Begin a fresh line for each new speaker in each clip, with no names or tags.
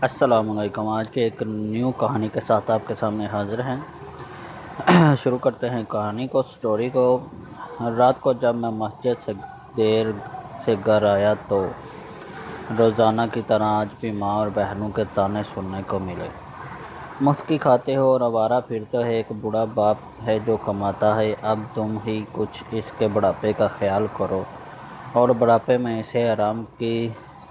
السلام علیکم۔ آج کے ایک نیو کہانی کے ساتھ آپ کے سامنے حاضر ہیں۔ شروع کرتے ہیں کہانی کو، سٹوری کو۔ رات کو جب میں مسجد سے دیر سے گھر آیا تو روزانہ کی طرح آج بھی ماں اور بہنوں کے طعنے سننے کو ملے۔ مفت کھاتے ہو اور آوارہ پھرتے ہو، ایک بوڑھا باپ ہے جو کماتا ہے، اب تم ہی کچھ اس کے بڑھاپے کا خیال کرو، اور بڑھاپے میں اسے آرام کی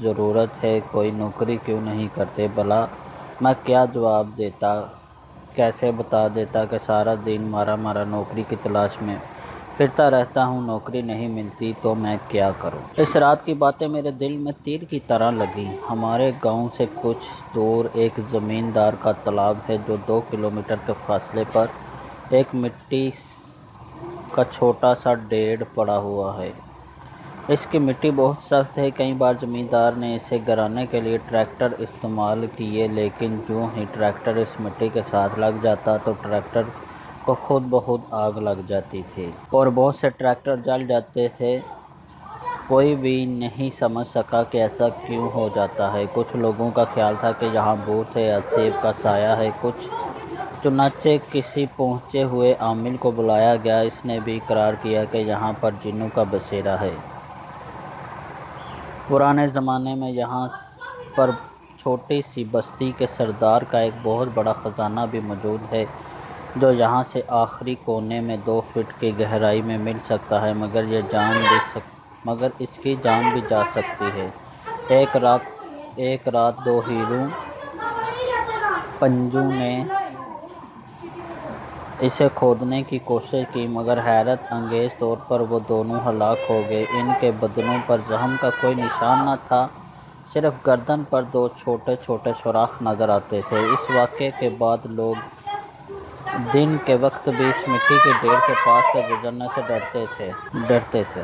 ضرورت ہے، کوئی نوکری کیوں نہیں کرتے؟ بھلا میں کیا جواب دیتا، کیسے بتا دیتا کہ سارا دن مارا نوکری کی تلاش میں پھرتا رہتا ہوں، نوکری نہیں ملتی تو میں کیا کروں؟ اس رات کی باتیں میرے دل میں تیر کی طرح لگیں۔ ہمارے گاؤں سے کچھ دور ایک زمیندار کا تالاب ہے جو 2 کلومیٹر کے فاصلے پر ایک مٹی کا چھوٹا سا ڈھیر پڑا ہوا ہے۔ اس کی مٹی بہت سخت ہے، کئی بار زمیندار نے اسے گرانے کے لیے ٹریکٹر استعمال کیے، لیکن جوں ہی ٹریکٹر اس مٹی کے ساتھ لگ جاتا تو ٹریکٹر کو خود بخود آگ لگ جاتی تھی اور بہت سے ٹریکٹر جل جاتے تھے۔ کوئی بھی نہیں سمجھ سکا کہ ایسا کیوں ہو جاتا ہے۔ کچھ لوگوں کا خیال تھا کہ یہاں بھوت ہے یا سیب کا سایہ ہے، چنانچہ کسی پہنچے ہوئے عامل کو بلایا گیا، اس نے بھی اقرار کیا کہ یہاں پر جنوں کا بسیرا ہے۔ پرانے زمانے میں یہاں پر چھوٹی سی بستی کے سردار کا ایک بہت بڑا خزانہ بھی موجود ہے جو یہاں سے آخری کونے میں 2 فٹ کی گہرائی میں مل سکتا ہے، مگر اس کی جان بھی جا سکتی ہے۔ ایک رات 2 ہیرو پنجوں نے اسے کھودنے کی کوشش کی، مگر حیرت انگیز طور پر وہ دونوں ہلاک ہو گئے۔ ان کے بدنوں پر زخم کا کوئی نشان نہ تھا، صرف گردن پر 2 چھوٹے چھوٹے سوراخ نظر آتے تھے۔ اس واقعے کے بعد لوگ دن کے وقت بھی اس مٹی کے ڈھیر کے پاس سے گزرنے سے ڈرتے تھے۔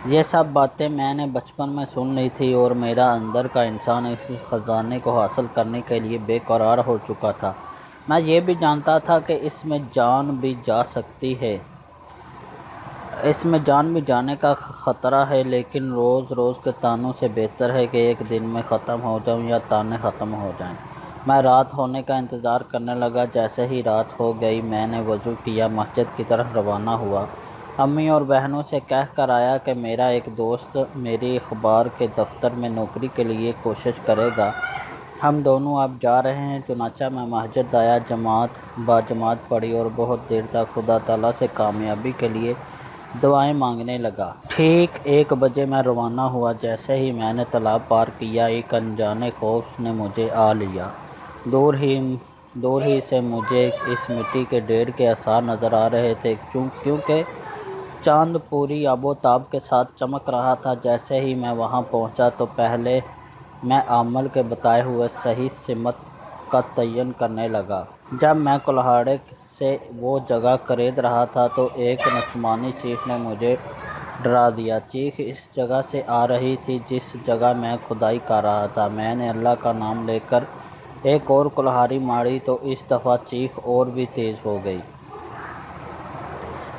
یہ سب باتیں میں نے بچپن میں سن لی تھی اور میرا اندر کا انسان اس خزانے کو حاصل کرنے کے لیے بے قرار ہو چکا تھا۔ میں یہ بھی جانتا تھا کہ اس میں جان بھی جا سکتی ہے، اس میں جان بھی جانے کا خطرہ ہے، لیکن روز کے طعنوں سے بہتر ہے کہ ایک دن میں ختم ہو جاؤں یا طعنے ختم ہو جائیں۔ میں رات ہونے کا انتظار کرنے لگا۔ جیسے ہی رات ہو گئی میں نے وضو کیا، مسجد کی طرف روانہ ہوا۔ امی اور بہنوں سے کہہ کر آیا کہ میرا ایک دوست میری اخبار کے دفتر میں نوکری کے لیے کوشش کرے گا، ہم دونوں اب جا رہے ہیں۔ چنانچہ میں مسجد آیا، باجماعت پڑھی اور بہت دیر تک خدا تعالیٰ سے کامیابی کے لیے دعائیں مانگنے لگا۔ ٹھیک 1 بجے میں روانہ ہوا۔ جیسے ہی میں نے تالاب پار کیا، ایک انجانے خوف نے مجھے آ لیا۔ دور ہی سے مجھے اس مٹی کے ڈھیر کے آثار نظر آ رہے تھے، کیونکہ چاند پوری آب و تاب کے ساتھ چمک رہا تھا۔ جیسے ہی میں وہاں پہنچا تو پہلے میں عامل کے بتائے ہوئے صحیح سمت کا تعین کرنے لگا۔ جب میں کلہاڑی سے وہ جگہ کھرید رہا تھا تو ایک نسوانی چیخ نے مجھے ڈرا دیا۔ چیخ اس جگہ سے آ رہی تھی جس جگہ میں کھدائی کر رہا تھا۔ میں نے اللہ کا نام لے کر ایک اور کلہاڑی ماری تو اس دفعہ چیخ اور بھی تیز ہو گئی۔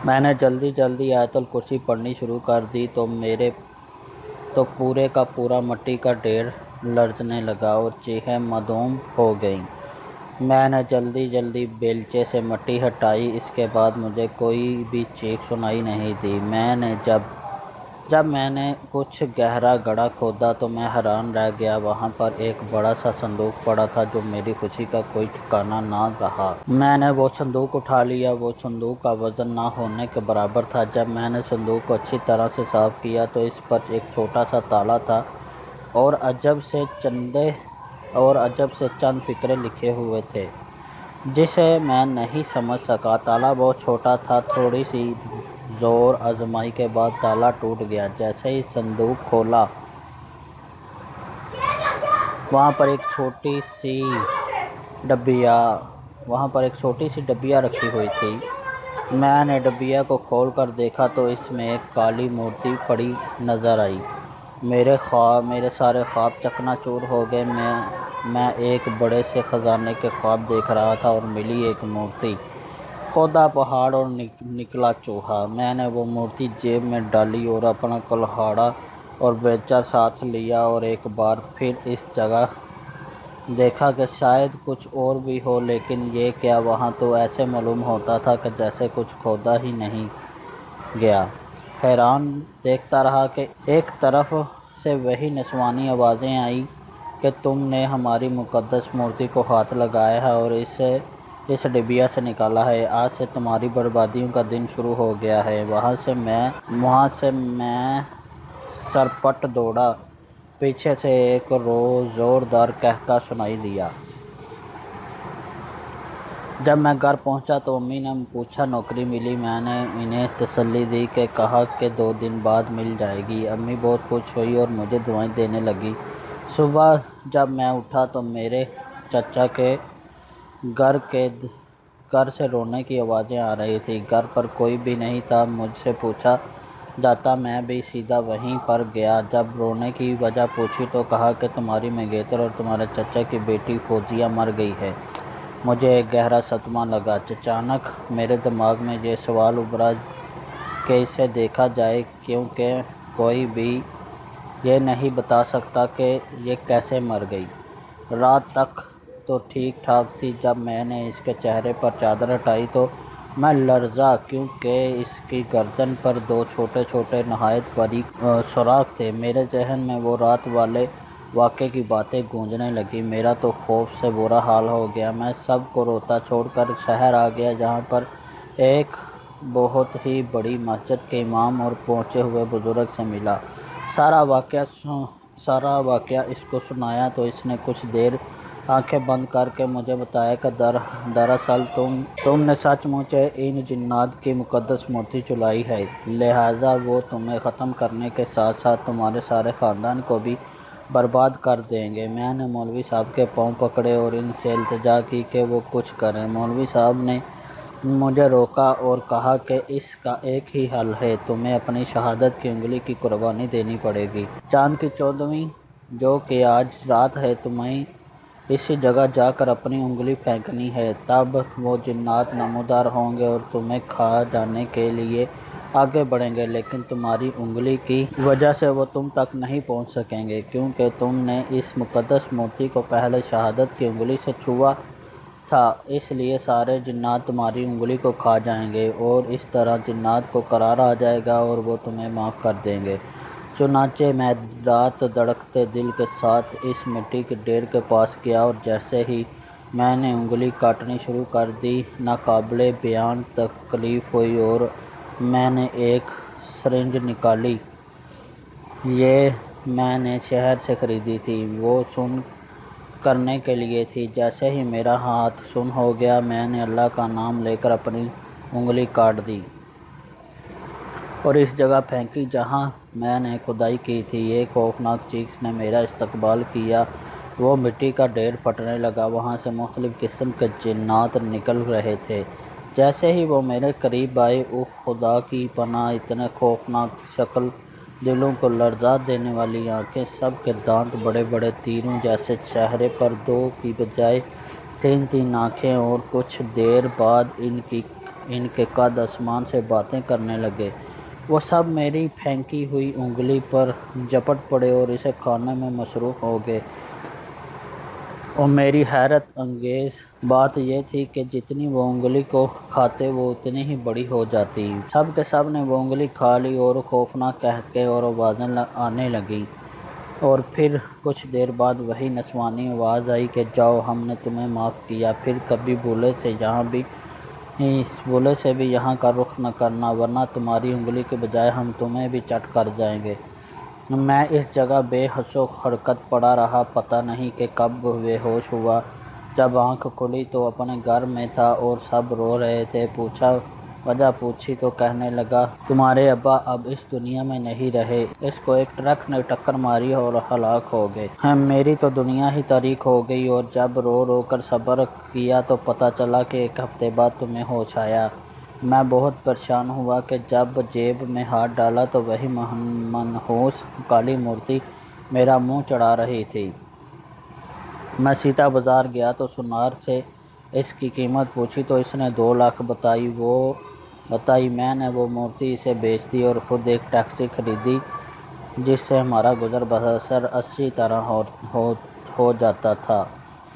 میں نے جلدی آیت الکرسی پڑھنی شروع کر دی تو پورے کا پورا مٹی کا ڈھیر لرزنے لگا اور چیخیں معدوم ہو گئیں۔ میں نے جلدی بیلچے سے مٹی ہٹائی، اس کے بعد مجھے کوئی بھی چیخ سنائی نہیں دی۔ جب میں نے کچھ گہرا گڑھا کھودا تو میں حیران رہ گیا۔ وہاں پر ایک بڑا سا صندوق پڑا تھا جو میری خوشی کا کوئی ٹھکانہ نہ رہا۔ میں نے وہ صندوق اٹھا لیا۔ وہ صندوق کا وزن نہ ہونے کے برابر تھا۔ جب میں نے صندوق کو اچھی طرح سے صاف کیا تو اس پر ایک چھوٹا سا تالا تھا اور عجب سے چند فقرے لکھے ہوئے تھے جسے میں نہیں سمجھ سکا۔ تالا بہت چھوٹا تھا۔ تھوڑی سی زور آزمائی کے بعد تالا ٹوٹ گیا۔ جیسے ہی صندوق کھولا، وہاں پر ایک چھوٹی سی ڈبیا رکھی ہوئی تھی۔ میں نے ڈبیا کو کھول کر دیکھا تو اس میں ایک کالی مورتی پڑی نظر آئی۔ میرے سارے خواب چکنا چور ہو گئے۔ میں ایک بڑے سے خزانے کے خواب دیکھ رہا تھا اور ملی ایک مورتی، کھودا پہاڑ اور نکلا چوہا۔ میں نے وہ مورتی جیب میں ڈالی اور اپنا کلہاڑا اور بیلچہ ساتھ لیا اور ایک بار پھر اس جگہ دیکھا کہ شاید کچھ اور بھی ہو، لیکن یہ کیا، وہاں تو ایسے معلوم ہوتا تھا کہ جیسے کچھ کھودا ہی نہیں گیا۔ حیران دیکھتا رہا کہ ایک طرف سے وہی نسوانی آوازیں آئیں کہ تم نے ہماری مقدس مورتی کو ہاتھ لگایا ہے اور اسے اس ڈبیا سے نکالا ہے، آج سے تمہاری بربادیوں کا دن شروع ہو گیا ہے۔ وہاں سے میں سرپٹ دوڑا، پیچھے سے ایک زوردار قہقہہ سنائی دیا۔ جب میں گھر پہنچا تو امی نے پوچھا نوکری ملی؟ میں نے انہیں تسلی دی کہ کہا کہ 2 دن بعد مل جائے گی۔ امی بہت خوش ہوئی اور مجھے دعائیں دینے لگی۔ صبح جب میں اٹھا تو میرے چچا کے گھر سے رونے کی آوازیں آ رہی تھیں۔ گھر پر کوئی بھی نہیں تھا۔ مجھ سے پوچھا جاتا میں بھی سیدھا وہیں پر گیا۔ جب رونے کی وجہ پوچھی تو کہا کہ تمہاری منگیتر اور تمہارے چچا کی بیٹی فوزیہ مر گئی ہے۔ مجھے ایک گہرا صدمہ لگا۔ اچانک میرے دماغ میں یہ سوال ابھرا کہ اسے دیکھا جائے، کیونکہ کوئی بھی یہ نہیں بتا سکتا کہ یہ کیسے مر گئی۔ رات تک تو ٹھیک ٹھاک تھی۔ جب میں نے اس کے چہرے پر چادر ہٹائی تو میں لرزا، کیونکہ اس کی گردن پر 2 چھوٹے چھوٹے نہایت باریک سوراخ تھے۔ میرے ذہن میں وہ رات والے واقعے کی باتیں گونجنے لگیں۔ میرا تو خوف سے برا حال ہو گیا۔ میں سب کو روتا چھوڑ کر شہر آ گیا، جہاں پر ایک بہت ہی بڑی مسجد کے امام اور پہنچے ہوئے بزرگ سے ملا۔ سارا واقعہ اس کو سنایا تو اس نے کچھ دیر آنکھیں بند کر کے مجھے بتایا کہ دراصل تم نے سچ مچ ان جنات کی مقدس مورتی چلائی ہے، لہٰذا وہ تمہیں ختم کرنے کے ساتھ ساتھ تمہارے سارے خاندان کو بھی برباد کر دیں گے۔ میں نے مولوی صاحب کے پاؤں پکڑے اور ان سے التجا کی کہ وہ کچھ کریں۔ مولوی صاحب نے مجھے روکا اور کہا کہ اس کا ایک ہی حل ہے، تمہیں اپنی شہادت کی انگلی کی قربانی دینی پڑے گی۔ چاند کی 14ویں جو کہ آج رات ہے، تمہیں اسی جگہ جا کر اپنی انگلی پھینکنی ہے۔ تب وہ جنات نمودار ہوں گے اور تمہیں کھا جانے کے لیے آگے بڑھیں گے، لیکن تمہاری انگلی کی وجہ سے وہ تم تک نہیں پہنچ سکیں گے، کیونکہ تم نے اس مقدس مورتی کو پہلے شہادت کی انگلی سے چھوا تھا۔ اس لیے سارے جنات تمہاری انگلی کو کھا جائیں گے اور اس طرح جنات کو قرار آ جائے گا اور وہ تمہیں معاف کر دیں گے۔ چنانچہ میں رات دھڑکتے دل کے ساتھ اس مٹی کے ڈھیر کے پاس گیا اور جیسے ہی میں نے انگلی کاٹنی شروع کر دی، ناقابل بیان تکلیف ہوئی اور میں نے ایک سرنج نکالی۔ یہ میں نے شہر سے خریدی تھی، وہ سن کرنے کے لیے تھی۔ جیسے ہی میرا ہاتھ سن ہو گیا، میں نے اللہ کا نام لے کر اپنی انگلی کاٹ دی اور اس جگہ پھینکی جہاں میں نے کھدائی کی تھی۔ ایک خوفناک چیخ نے میرا استقبال کیا، وہ مٹی کا ڈھیر پھٹنے لگا، وہاں سے مختلف قسم کے جنات نکل رہے تھے۔ جیسے ہی وہ میرے قریب آئے، اوہ خدا کی پناہ، اتنے خوفناک شکل، دلوں کو لرزا دینے والی آنکھیں، سب کے دانت بڑے بڑے تیروں جیسے، چہرے پر 2 کی بجائے 3 آنکھیں، اور کچھ دیر بعد ان کے قد آسمان سے باتیں کرنے لگے۔ وہ سب میری پھینکی ہوئی انگلی پر جھپٹ پڑے اور اسے کھانے میں مصروف ہو گئے، اور میری حیرت انگیز بات یہ تھی کہ جتنی وہ انگلی کو کھاتے وہ اتنی ہی بڑی ہو جاتی۔ سب کے سب نے وہ انگلی کھا لی اور خوفناک قہقہے اور آوازیں آنے لگیں، اور پھر کچھ دیر بعد وہی نسوانی آواز آئی کہ جاؤ، ہم نے تمہیں معاف کیا، پھر کبھی بھولے سے بھی یہاں کا رخ نہ کرنا، ورنہ تمہاری انگلی کے بجائے ہم تمہیں بھی چٹ کر جائیں گے۔ میں اس جگہ بے حس و حرکت پڑا رہا، پتہ نہیں کہ کب بے ہوش ہوا۔ جب آنکھ کھلی تو اپنے گھر میں تھا اور سب رو رہے تھے۔ وجہ پوچھی تو کہنے لگا، تمہارے ابا اب اس دنیا میں نہیں رہے، اس کو ایک ٹرک نے ٹکر ماری اور ہلاک ہو گئے۔ میری تو دنیا ہی تاریک ہو گئی، اور جب رو رو کر صبر کیا تو پتہ چلا کہ 1 ہفتے بعد تمہیں ہوش آیا۔ میں بہت پریشان ہوا کہ جب جیب میں ہاتھ ڈالا تو وہی منحوس کالی مورتی میرا منہ چڑھا رہی تھی۔ میں سیدھا بازار گیا تو سنار سے اس کی قیمت پوچھی تو اس نے 2 لاکھ بتائی۔ میں نے وہ مورتی اسے بیچ دی اور خود ایک ٹیکسی خریدی، جس سے ہمارا گزر بسر اچھی طرح ہو جاتا تھا۔